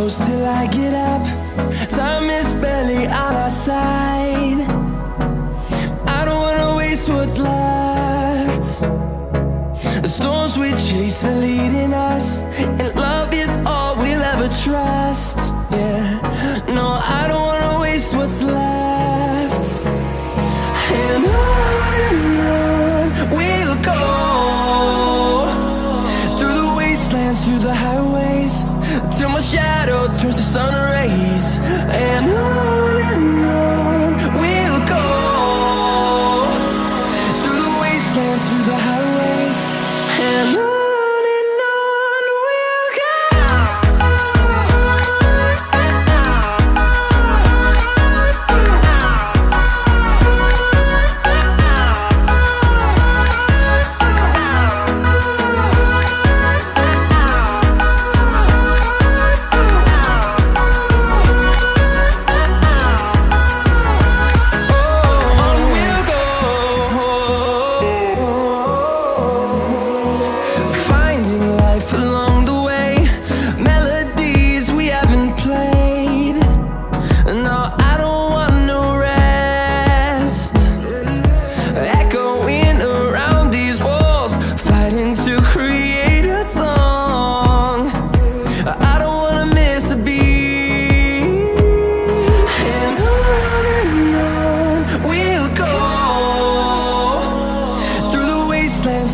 close till I get up. Time is barely on our side. I don't wanna waste what's left. The storms we chase are leading us, and love is all we'll ever trust. Yeah, no, I don't wanna waste what's left. And on we'll go, through the wastelands, through the highways, till my shadow turns to sun rays. And on we'll go, through the wastelands, through the highways, and on we'll go.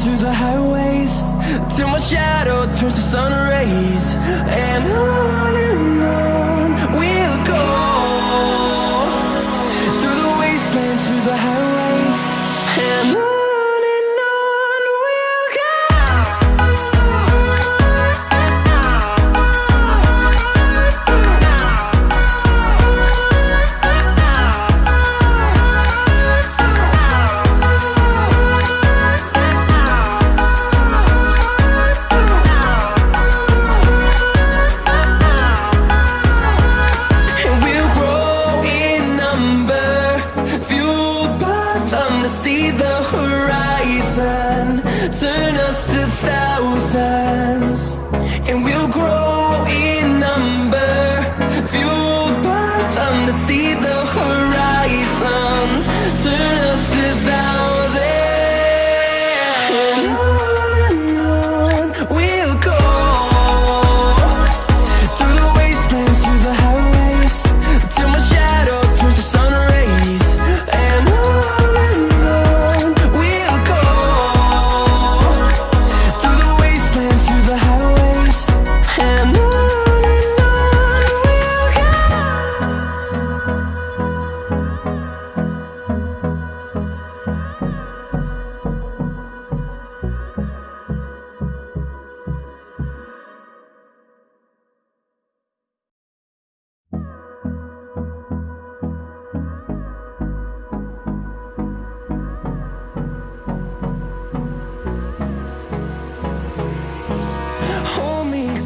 Through the highways, till my shadow turns to sun rays. And on we'll go, through the wastelands, through the highways, and on we'll go. See the horizon, turn us to thousands, and we'll grow in number, fueled by them to see the horizon, turn us to thousands. And on we'll go, through the wastelands, through the highways, till my shadow turns to sun rays. And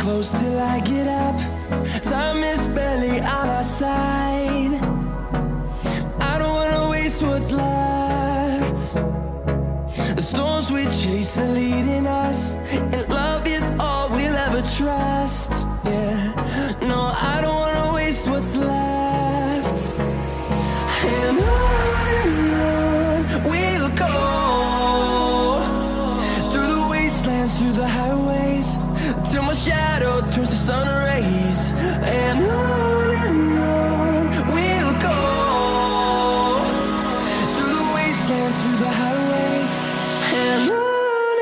close till I get up. Time is barely on our side. I don't wanna waste what's left. The storms we chase are leading us, and love is all we'll ever trust. Yeah, no, I don't wanna waste what's left. And on we'll go, through the wastelands, through the highways, till my shadow turns to sun rays. And on we'll go, through the wastelands, through the highways, and on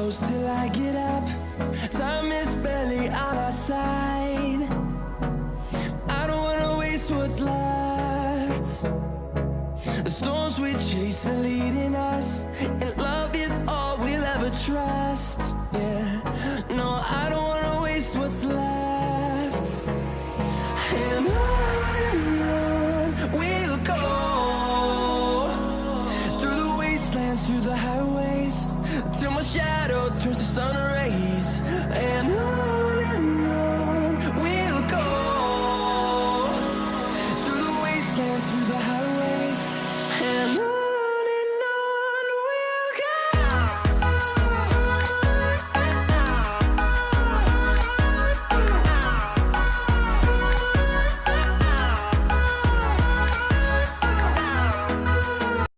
close till I get up. Time is barely on our side. I don't wanna waste what's left. The storms we chase are leading us, and love is all we'll ever trust. Yeah, no, I don't wanna waste what's left.